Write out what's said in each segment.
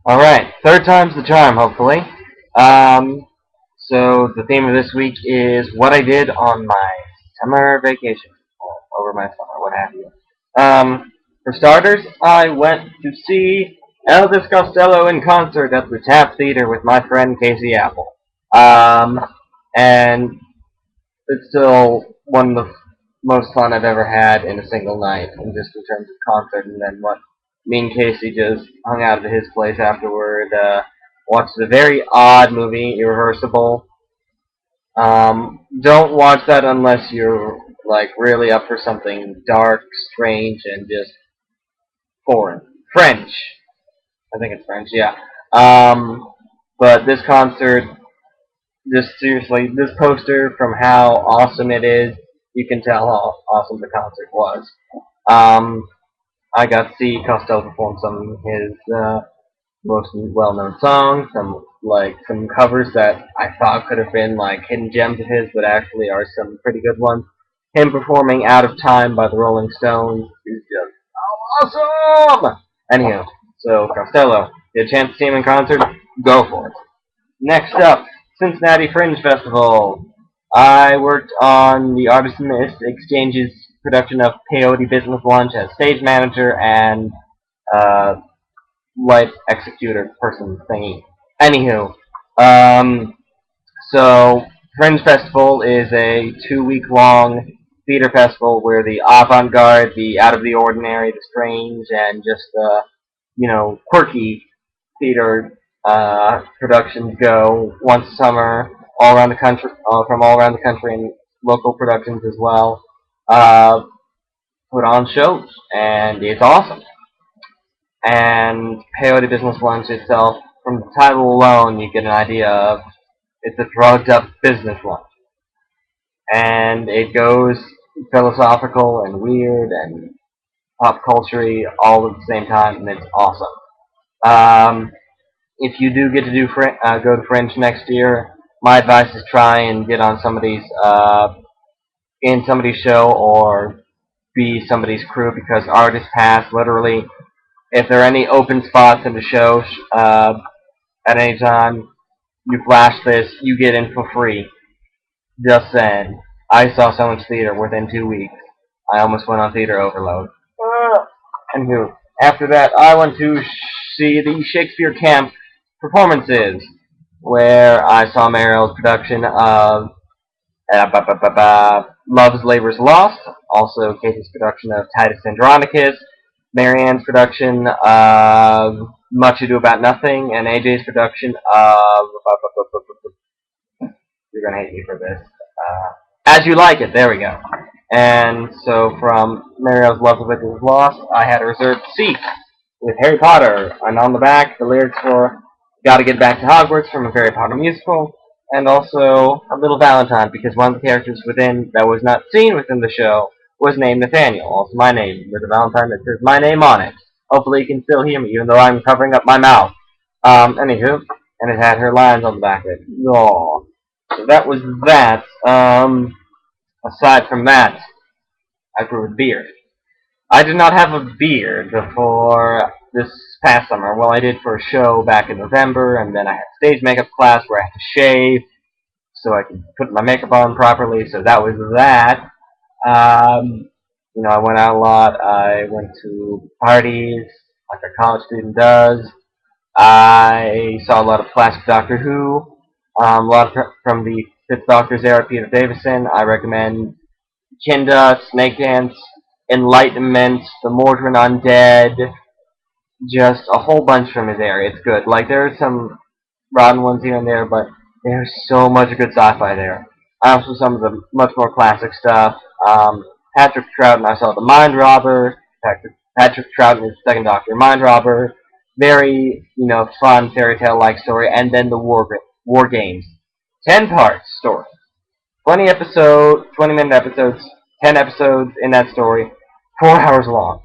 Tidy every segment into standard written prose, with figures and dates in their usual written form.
Alright, third time's the charm, hopefully. Um, so the theme of this week is what I did on my summer vacation, or over my summer, what have you. For starters, I went to see Elvis Costello in concert at the Tap Theater with my friend Casey Apple. Um, and it's still one of the most fun I've ever had in a single night, and just in terms of concert, and then what me and Casey just hung out at his place afterward, watched a very odd movie, Irreversible. Don't watch that unless you're like really up for something dark, strange, and just foreign. French. I think it's French, yeah. But this concert, just seriously, this poster, from how awesome it is, you can tell how awesome the concert was. Um, I got to see Costello perform some of his most well-known songs, some covers that I thought could have been like hidden gems of his, but actually are some pretty good ones. Him performing "Out of Time" by the Rolling Stones is just awesome. Anyhow, so Costello, get a chance to see him in concert, go for it. Next up, Cincinnati Fringe Festival. I worked on the Artisan Exchange's production of Peyote Business Lunch as stage manager and uh, light executor person thingy. Anywho, um, so Fringe Festival is a 2 week long theater festival where the avant-garde, the out of the ordinary, the strange, and just the quirky theater productions go once a summer all around the country, from all around the country, and local productions as well. Uh, put on shows, and it's awesome. And Peyote Business Lunch itself, from the title alone, you get an idea of it's a drugged up business lunch. And it goes philosophical and weird and pop culture all at the same time, and it's awesome. Um, if you do get to go to Fringe next year, my advice is try and get on somebody's in somebody's show or be somebody's crew, because artists pass literally. If there are any open spots in the show at any time, you flash this, you get in for free. Just saying. I saw so much theater within 2 weeks. I almost went on theater overload. Anywho, after that, I went to see the Shakespeare Camp performances, where I saw Mariel's production of Love's Labor's Lost, also Casey's production of Titus Andronicus, Marianne's production of Much Ado About Nothing, and AJ's production of you're gonna hate me for this. As You Like It. There we go. And so from Mariel's Love of It Is Lost, I had a reserved seat with Harry Potter, and on the back the lyrics for "Gotta Get Back to Hogwarts" from a Harry Potter musical, and also a little Valentine, because one of the characters within that was not seen within the show was named Nathaniel, also my name, with a Valentine that says my name on it. Hopefully you can still hear me, even though I'm covering up my mouth. Anywho, and it had her lines on the back of it. Aww. So that was that. Aside from that, I grew a beard. I did not have a beard before this past summer. Well, I did for a show back in November, and then I had stage makeup class where I had to shave so I could put my makeup on properly. So that was that. Um, I went out a lot. I went to parties like a college student does. I saw a lot of classic Doctor Who, a lot from the Fifth Doctor's era, Peter Davison. I recommend Kinda, Snake Dance, Enlightenment, The Mordrin Undead, just a whole bunch from his era. It's good. Like, there are some rotten ones here and there, but there's so much good sci-fi there. Also, some of the much more classic stuff. Patrick Troughton, I saw The Mind Robber. Patrick Troughton is the second Doctor. Mind Robber, very, fun fairy tale-like story. And then the War Games. 10-part story. 20-minute episodes, 10 episodes in that story, 4 hours long.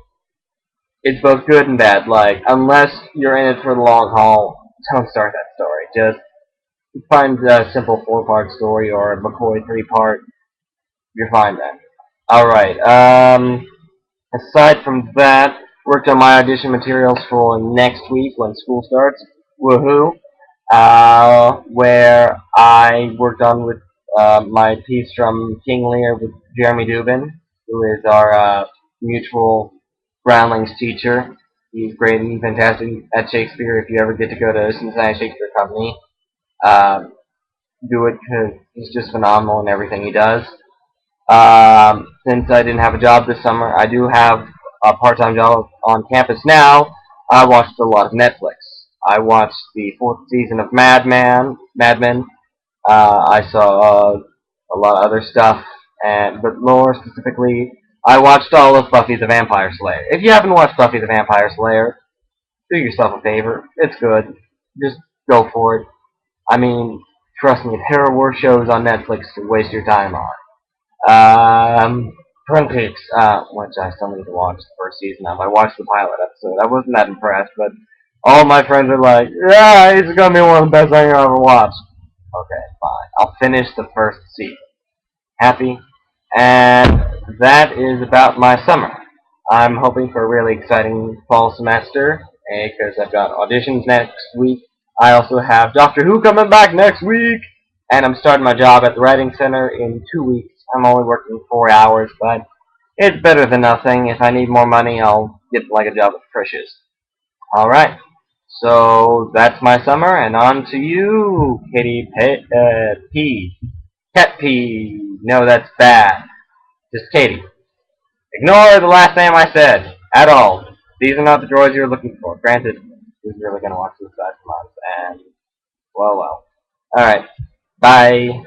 It's both good and bad. Like, unless you're in it for the long haul, don't start that story. Just find a simple 4-part story or a McCoy 3-part. You're fine then. Alright, aside from that, Worked on my audition materials for next week when school starts. Woohoo! Where I worked on with my piece from King Lear with Jeremy Dubin, who is our mutual Groundlings teacher. He's great and fantastic at Shakespeare. If you ever get to go to Cincinnati Shakespeare Company, uh, do it because he's just phenomenal in everything he does. Since I didn't have a job this summer, I do have a part-time job on campus now. I watched a lot of Netflix. I watched the fourth season of Mad Men. I saw a lot of other stuff, but more specifically, I watched all of Buffy the Vampire Slayer. If you haven't watched Buffy the Vampire Slayer, do yourself a favor. It's good. Just go for it. I mean, trust me, there are worse shows on Netflix to waste your time on. Twin Peaks, which I still need to watch the first season of. I watched the pilot episode. I wasn't that impressed, but all my friends are like, yeah, it's gonna be one of the best things I've ever watched. Okay, fine. I'll finish the first season. Happy? And that is about my summer. I'm hoping for a really exciting fall semester, because I've got auditions next week. I also have Doctor Who coming back next week, and I'm starting my job at the Writing Center in 2 weeks. I'm only working 4 hours, but it's better than nothing. If I need more money, I'll get like a job at Frisch's. Alright, so that's my summer, and on to you, P. Cat P. No, that's bad. Just Katie. Ignore the last name I said. At all. These are not the droids you're looking for. Granted, who's really going to watch this last month? And, well. Alright. Bye.